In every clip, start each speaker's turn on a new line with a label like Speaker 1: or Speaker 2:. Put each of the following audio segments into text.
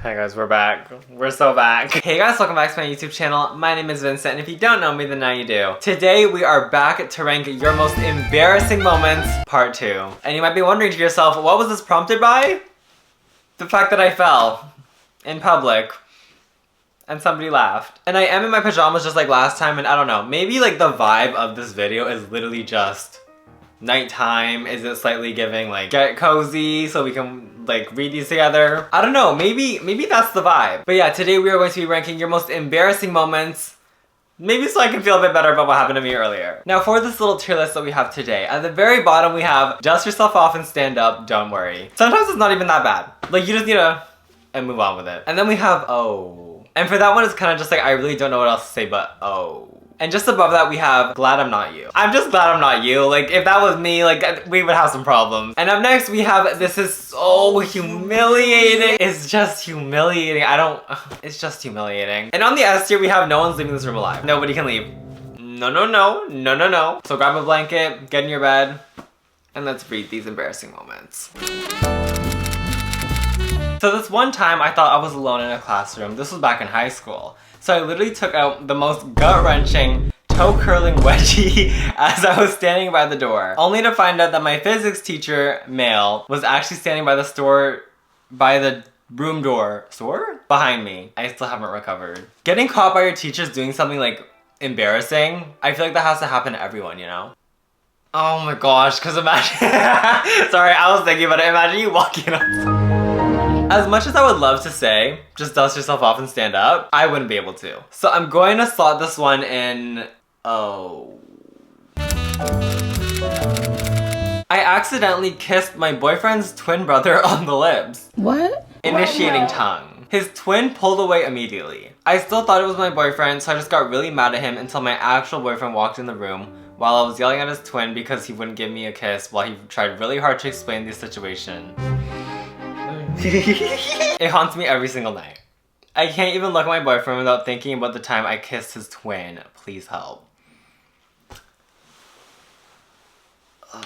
Speaker 1: Hey guys, we're back. We're so back. Hey guys, welcome back to my YouTube channel. My name is Vincent, and if you don't know me, then now you do. Today, we are back to rank your most embarrassing moments, part 2. And you might be wondering to yourself, what was this prompted by? The fact that I fell in public and somebody laughed. And I am in my pajamas just like last time, and I don't know, maybe like the vibe of this video is literally just nighttime. Is it slightly giving like get cozy so we can like read these together? I don't know, maybe that's the vibe. But yeah, today we are going to be ranking your most embarrassing moments, maybe so I can feel a bit better about what happened to me earlier. Now for this little tier list that we have today, at the very bottom we have dust yourself off and stand up, don't worry. Sometimes it's not even that bad. Like you just need to and move on with it. And then we have oh. And for that one it's kind of just like I really don't know what else to say but oh. And just above that we have glad I'm not you. I'm just glad I'm not you. Like if that was me, like we would have some problems. And up next we have this is so humiliating. It's just humiliating. It's just humiliating. And on the S tier we have no one's leaving this room alive. Nobody can leave. No, no, no, no, no, no. So grab a blanket, get in your bed, and let's read these embarrassing moments. So this one time I thought I was alone in a classroom. This was back in high school. So I literally took out the most gut-wrenching, toe-curling wedgie as I was standing by the door. Only to find out that my physics teacher, male, was actually standing by the room door, behind me. I still haven't recovered. Getting caught by your teachers doing something like embarrassing, I feel like that has to happen to everyone, you know? Oh my gosh, cause imagine, sorry, I was thinking about it. Imagine you walking up. As much as I would love to say, just dust yourself off and stand up, I wouldn't be able to. So I'm going to slot this one in, oh. I accidentally kissed my boyfriend's twin brother on the lips.
Speaker 2: What?
Speaker 1: Initiating tongue. His twin pulled away immediately. I still thought it was my boyfriend, so I just got really mad at him until my actual boyfriend walked in the room while I was yelling at his twin because he wouldn't give me a kiss while he tried really hard to explain the situation. It haunts me every single night. I can't even look at my boyfriend without thinking about the time I kissed his twin. Please help. Ugh.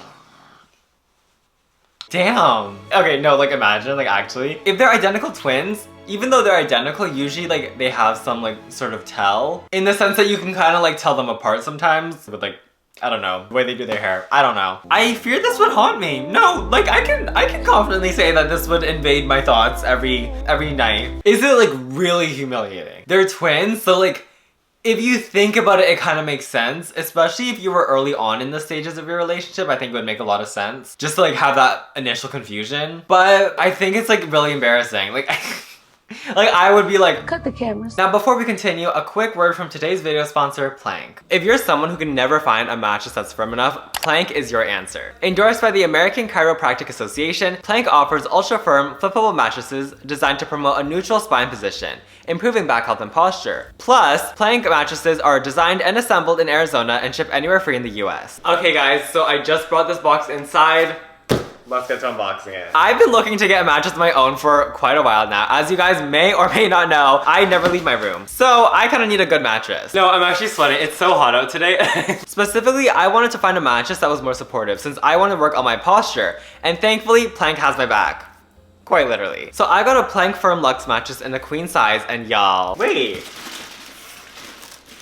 Speaker 1: Damn. Okay, no, like imagine, like actually, if they're identical twins, even though they're identical, usually like they have some like sort of tell in the sense that you can kind of like tell them apart sometimes with like, I don't know, the way they do their hair. I don't know. I fear this would haunt me. No, like I can confidently say that this would invade my thoughts every night. Is it like really humiliating? They're twins, so like if you think about it, it kind of makes sense. Especially if you were early on in the stages of your relationship, I think it would make a lot of sense. Just to like have that initial confusion. But I think it's like really embarrassing. Like like I would be like,
Speaker 2: cut the cameras.
Speaker 1: Now before we continue, a quick word from today's video sponsor, Plank. If you're someone who can never find a mattress that's firm enough, Plank is your answer. Endorsed by the American Chiropractic Association, Plank offers ultra-firm, flippable mattresses designed to promote a neutral spine position, improving back health and posture. Plus, Plank mattresses are designed and assembled in Arizona and ship anywhere free in the US. Okay guys, so I just brought this box inside. Let's get to unboxing it. I've been looking to get a mattress of my own for quite a while now. As you guys may or may not know, I never leave my room. So I kind of need a good mattress. No, I'm actually sweating. It's so hot out today. Specifically, I wanted to find a mattress that was more supportive since I want to work on my posture. And thankfully, Plank has my back. Quite literally. So I got a Plank Firm Luxe mattress in the queen size and y'all. Wait,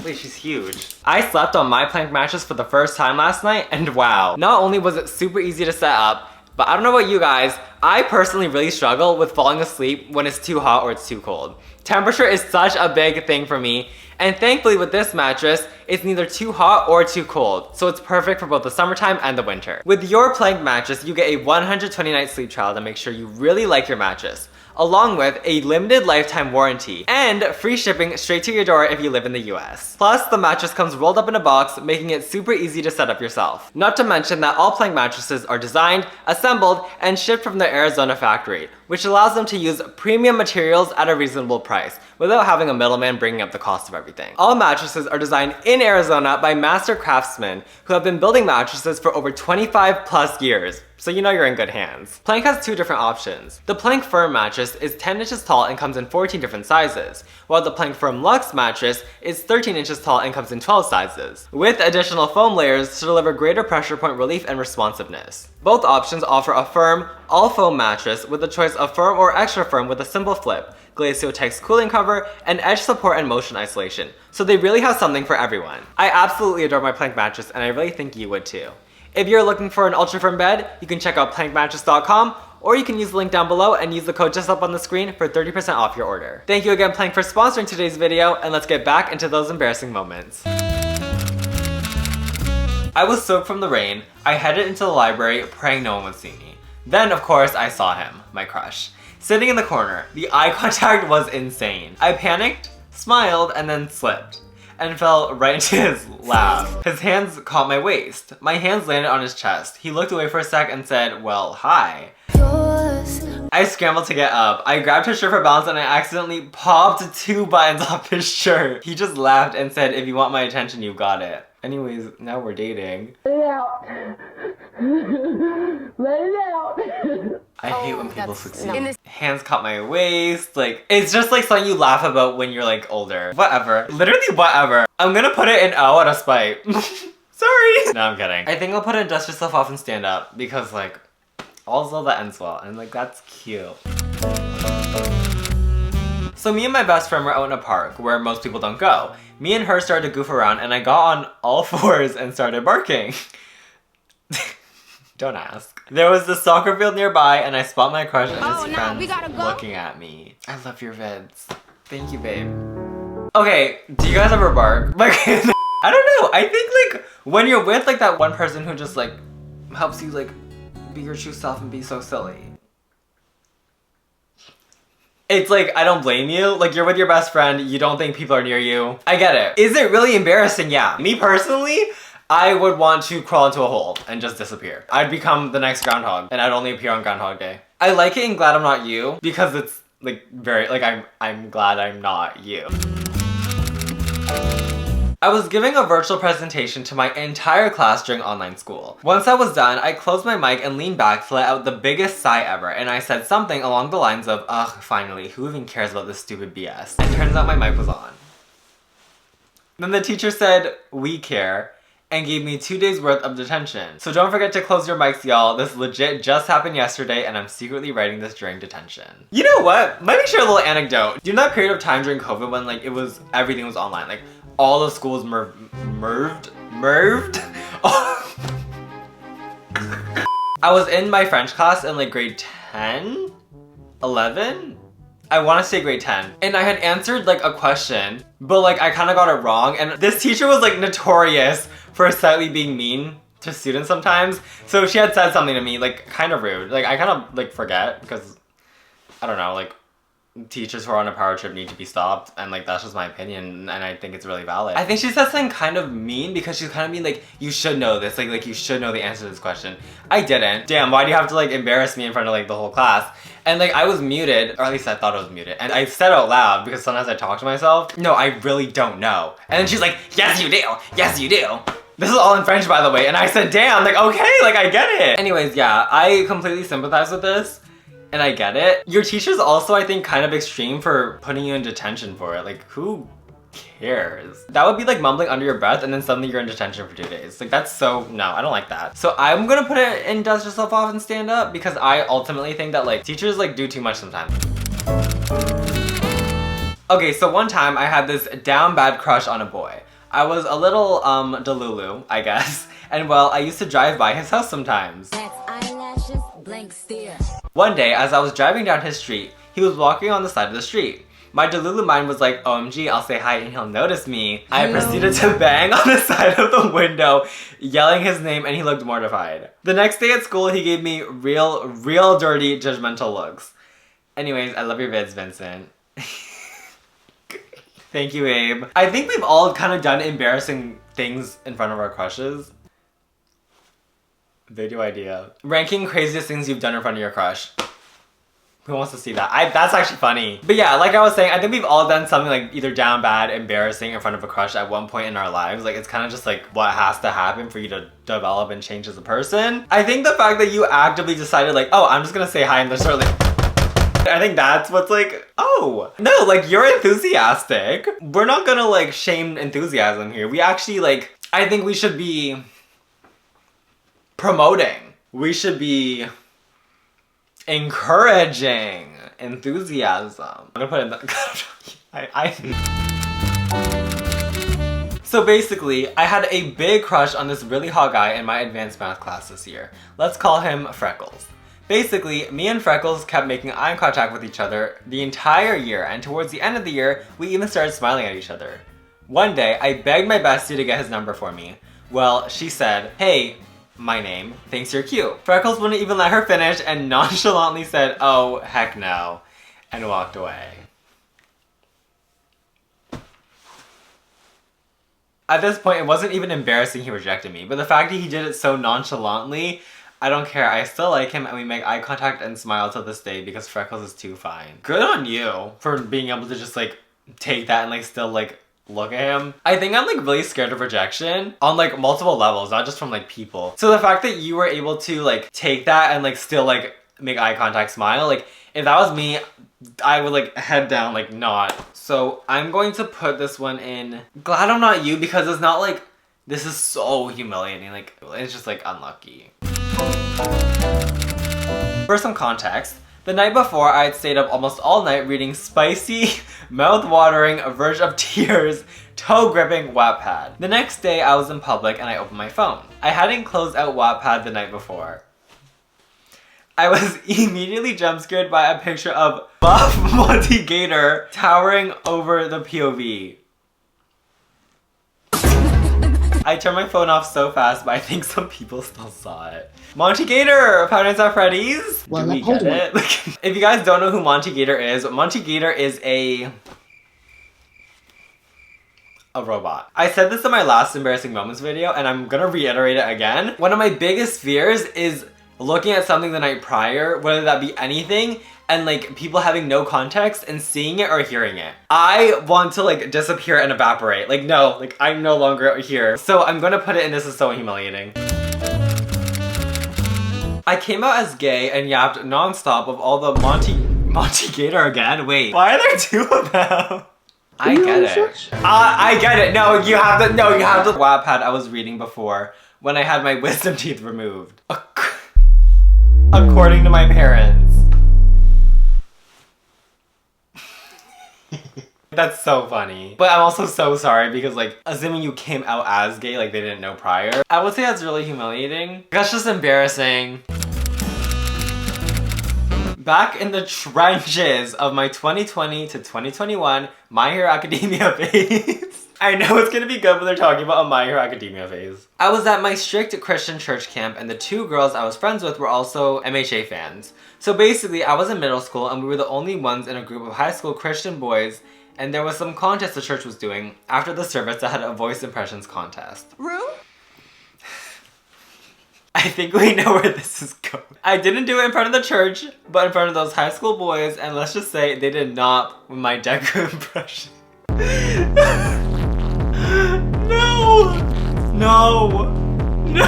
Speaker 1: she's huge. I slept on my Plank mattress for the first time last night and wow. Not only was it super easy to set up, but I don't know about you guys, I personally really struggle with falling asleep when it's too hot or it's too cold. Temperature is such a big thing for me, and thankfully with this mattress, it's neither too hot or too cold, so it's perfect for both the summertime and the winter. With your Plank mattress, you get a 120-night sleep trial to make sure you really like your mattress, along with a limited lifetime warranty and free shipping straight to your door if you live in the US. Plus, the mattress comes rolled up in a box, making it super easy to set up yourself. Not to mention that all Plank mattresses are designed, assembled, and shipped from the Arizona factory, which allows them to use premium materials at a reasonable price, without having a middleman bringing up the cost of everything. All mattresses are designed in Arizona by master craftsmen who have been building mattresses for over 25 plus years. so you know you're in good hands. Plank has two different options. The Plank Firm mattress is 10 inches tall and comes in 14 different sizes, while the Plank Firm Luxe mattress is 13 inches tall and comes in 12 sizes, with additional foam layers to deliver greater pressure point relief and responsiveness. Both options offer a firm, all-foam mattress with a choice of firm or extra firm with a simple flip, Glacio-Tex cooling cover, and edge support and motion isolation, so they really have something for everyone. I absolutely adore my Plank mattress, and I really think you would too. If you're looking for an ultra firm bed, you can check out plankmattress.com, or you can use the link down below and use the code just up on the screen for 30% off your order. Thank you again, Plank, for sponsoring today's video, and let's get back into those embarrassing moments. I was soaked from the rain. I headed into the library, praying no one would see me. Then, of course, I saw him, my crush, sitting in the corner. The eye contact was insane. I panicked, smiled, and then slipped, and fell right into his lap. His hands caught my waist. My hands landed on his chest. He looked away for a sec and said, well, hi. I scrambled to get up. I grabbed his shirt for balance and I accidentally popped 2 buttons off his shirt. He just laughed and said, if you want my attention, you got it. Anyways, now we're dating. Let it out. Let it out. I hate when people succeed. No. Hands caught my waist. Like, it's just like something you laugh about when you're like older. Whatever. Literally whatever. I'm gonna put it in O out of spite. Sorry. No, I'm kidding. I think I'll put in dust yourself off and stand up because like, also that ends well. And like, that's cute. So me and my best friend were out in a park where most people don't go. Me and her started to goof around and I got on all fours and started barking. Don't ask. There was the soccer field nearby and I spot my crush and his friends looking at me. I love your vids. Thank you, babe. Okay, do you guys ever bark? Like, I don't know. I think like when you're with like that one person who just like helps you like be your true self and be so silly. It's like, I don't blame you. Like, you're with your best friend, you don't think people are near you. I get it. Is it really embarrassing? Yeah. Me personally, I would want to crawl into a hole and just disappear. I'd become the next groundhog and I'd only appear on Groundhog Day. I like it in Glad I'm Not You because it's like very, like I'm glad I'm not you. I was giving a virtual presentation to my entire class during online school. Once I was done, I closed my mic and leaned back to let out the biggest sigh ever, and I said something along the lines of, ugh, finally, who even cares about this stupid BS? And turns out my mic was on. Then the teacher said, we care, and gave me 2 days worth of detention. So don't forget to close your mics, y'all. This legit just happened yesterday, and I'm secretly writing this during detention. You know what? Let me share a little anecdote. During that period of time during COVID when like everything was online, like all the schools merved? Oh. I was in my French class in like grade 10? 11? I want to say grade 10. And I had answered like a question, but like I kind of got it wrong. And this teacher was like notorious for slightly being mean to students sometimes. So she had said something to me like kind of rude. Like I kind of like forget because I don't know, like teachers who are on a power trip need to be stopped, and like that's just my opinion and I think it's really valid. I think she said something kind of mean because she's kind of being like, you should know this, like you should know the answer to this question. I didn't. Damn, why do you have to like embarrass me in front of like the whole class? And like I was muted, or at least I thought I was muted, and I said out loud because sometimes I talk to myself, no, I really don't know. And then she's like, yes you do, yes you do. This is all in French, by the way, and I said, damn, like okay, like I get it. Anyways, yeah, I completely sympathize with this. And I get it. Your teacher's also, I think, kind of extreme for putting you in detention for it. Like, who cares? That would be like mumbling under your breath and then suddenly you're in detention for 2 days. Like, that's so, no, I don't like that. So I'm gonna put it in dust yourself off and stand up because I ultimately think that like teachers like do too much sometimes. Okay, so one time I had this down bad crush on a boy. I was a little, delulu, I guess. And well, I used to drive by his house sometimes. One day, as I was driving down his street, he was walking on the side of the street. My delulu mind was like, OMG, I'll say hi and he'll notice me. I proceeded to bang on the side of the window, yelling his name, and he looked mortified. The next day at school, he gave me real dirty, judgmental looks. Anyways, I love your vids, Vincent. Thank you, Abe. I think we've all kind of done embarrassing things in front of our crushes. Video idea. Ranking craziest things you've done in front of your crush. Who wants to see that? That's actually funny. But yeah, like I was saying, I think we've all done something like either down bad, embarrassing in front of a crush at one point in our lives. Like it's kind of just like what has to happen for you to develop and change as a person. I think the fact that you actively decided like, oh, I'm just gonna say hi and they're sort of like, I think that's what's like, oh, no, like you're enthusiastic. We're not gonna like shame enthusiasm here. We actually like, I think we should be promoting. We should be encouraging enthusiasm. I'm gonna put in the, So basically, I had a big crush on this really hot guy in my advanced math class this year. Let's call him Freckles. Basically, me and Freckles kept making eye contact with each other the entire year, and towards the end of the year, we even started smiling at each other. One day, I begged my bestie to get his number for me. Well, she said, hey, my name, thinks you're cute. Freckles wouldn't even let her finish and nonchalantly said, oh, heck no, and walked away. At this point, it wasn't even embarrassing he rejected me, but the fact that he did it so nonchalantly, I don't care. I still like him and we make eye contact and smile till this day because Freckles is too fine. Good on you for being able to just like take that and like still like look at him. I think I'm like really scared of rejection on like multiple levels, not just from like people. So the fact that you were able to like take that and like still like make eye contact, smile, like if that was me, I would like head down, like not. So I'm going to put this one in glad I'm not you because it's not like this is so humiliating, like it's just like unlucky. For some context, the night before I had stayed up almost all night reading spicy, mouth-watering, verge of tears, toe-gripping Wattpad. The next day I was in public and I opened my phone. I hadn't closed out Wattpad the night before. I was immediately jump scared by a picture of buff Monty Gator towering over the POV. I turned my phone off so fast, but I think some people still saw it. Monty Gator! Five Nights at Freddy's?
Speaker 2: Well,
Speaker 1: do we get it? If you guys don't know who Monty Gator is a robot. I said this in my last embarrassing moments video, and I'm gonna reiterate it again. One of my biggest fears is looking at something the night prior, whether that be anything, and like people having no context and seeing it or hearing it. I want to like disappear and evaporate. Like no, like I'm no longer here. So I'm gonna put it in This Is So Humiliating. I came out as gay and yapped non-stop of all the Monty Gator again? Wait, why are there two of them? I get it. I get it. No, you have the Wattpad I was reading before when I had my wisdom teeth removed. According to my parents. That's so funny. But I'm also so sorry because like, assuming you came out as gay, like they didn't know prior. I would say that's really humiliating. That's just embarrassing. Back in the trenches of my 2020 to 2021 My Hero Academia phase. I know it's gonna be good when they're talking about a My Hero Academia phase. I was at my strict Christian church camp and the two girls I was friends with were also MHA fans. So basically I was in middle school and we were the only ones in a group of high school Christian boys, and there was some contest the church was doing after the service that had a voice impressions contest. Room? I think we know where this is going. I didn't do it in front of the church, but in front of those high school boys, and let's just say they did not with my DEKU impression. No! No! No!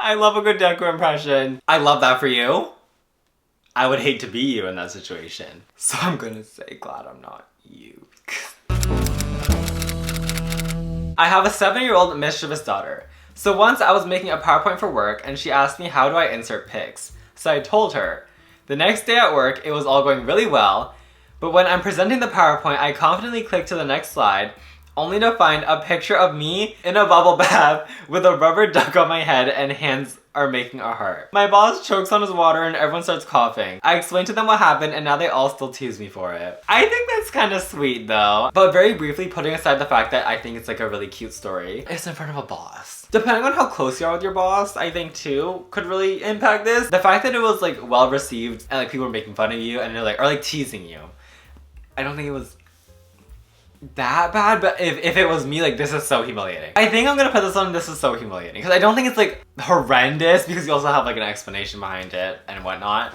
Speaker 1: I love a good DEKU impression. I love that for you. I would hate to be you in that situation. So I'm gonna say glad I'm not you. I have a 7-year-old mischievous daughter. So once I was making a PowerPoint for work and she asked me how do I insert pics. So I told her. The next day at work, it was all going really well, but when I'm presenting the PowerPoint, I confidently click to the next slide, only to find a picture of me in a bubble bath with a rubber duck on my head and hands are making a heart. My boss chokes on his water and everyone starts coughing. I explained to them what happened and now they all still tease me for it. I think that's kind of sweet though. But very briefly, putting aside the fact that I think it's like a really cute story, it's in front of a boss. Depending on how close you are with your boss, I think too, could really impact this. The fact that it was like well received and like people were making fun of you and they're like, or like teasing you. I don't think it was that bad, but if it was me, like this is so humiliating. I think I'm gonna put this on This Is So Humiliating because I don't think it's like horrendous because you also have like an explanation behind it and whatnot.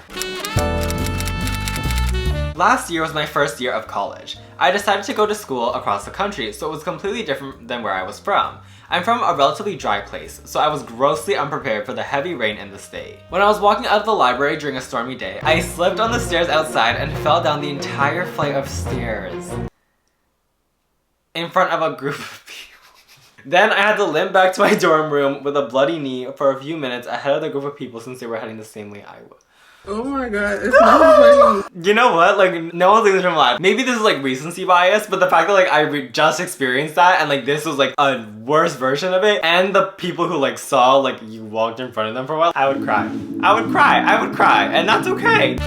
Speaker 1: Last year was my first year of college. I decided to go to school across the country, so it was completely different than where I was from. I'm from a relatively dry place, so I was grossly unprepared for the heavy rain in the state. When I was walking out of the library during a stormy day, I slipped on the stairs outside and fell down the entire flight of stairs in front of a group of people. Then I had to limp back to my dorm room with a bloody knee for a few minutes ahead of the group of people since they were heading the same way I was.
Speaker 2: Oh my god, it's not funny.
Speaker 1: You know what? Like, no one's thinking this from live. Maybe this is like recency bias, but the fact that like I just experienced that and like this was like a worse version of it, and the people who like saw like you walked in front of them for a while, I would cry. I would cry. I would cry. And that's okay.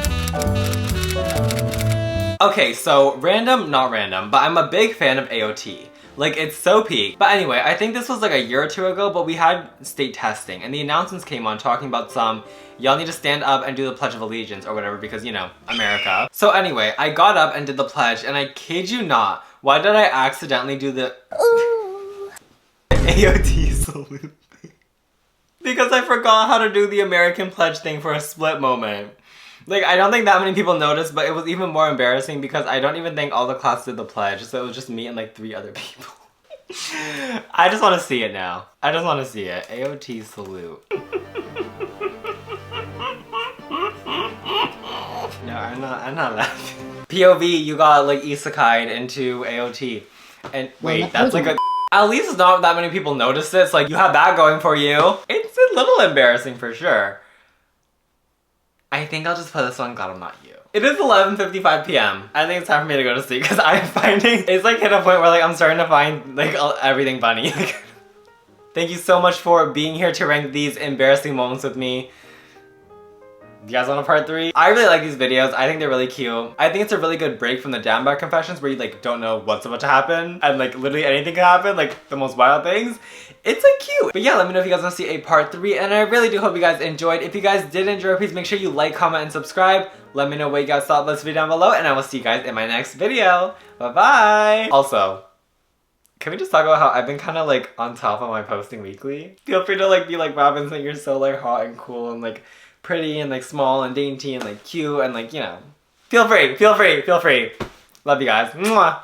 Speaker 1: Okay, so random, not random, but I'm a big fan of AOT. Like, it's so peak. But anyway, I think this was like a year or two ago, but we had state testing and the announcements came on talking about y'all need to stand up and do the Pledge of Allegiance or whatever because, you know, America. So anyway, I got up and did the pledge, and I kid you not, why did I accidentally do the AOT salute thing? Because I forgot how to do the American pledge thing for a split moment. Like, I don't think that many people noticed, but it was even more embarrassing because I don't even think all the class did the pledge, so it was just me and like 3 other people. I just want to see it now. I just want to see it. AOT salute. No, I'm not laughing. POV, you got like isekai'd into AOT. And wait, that's like a... At least not that many people noticed it, so like you have that going for you. It's a little embarrassing for sure. I think I'll just put this one, God I'm Not You. It is 11:55 p.m. I think it's time for me to go to sleep because I'm finding, it's like hit a point where like I'm starting to find like everything funny. Thank you so much for being here to rank these embarrassing moments with me. You guys want a part 3? I really like these videos. I think they're really cute. I think it's a really good break from the down bad confessions where you like don't know what's about to happen and like literally anything can happen, like the most wild things. It's like cute. But yeah, let me know if you guys want to see a part 3, and I really do hope you guys enjoyed. If you guys did enjoy, please make sure you like, comment, and subscribe. Let me know what you guys thought of this video down below, and I will see you guys in my next video. Bye-bye! Also, can we just talk about how I've been kind of like on top of my posting weekly? Feel free to like be like, Robin, that you're so like hot and cool and like pretty and like small and dainty and like cute and like, you know. Feel free, feel free, feel free. Love you guys. Mwah!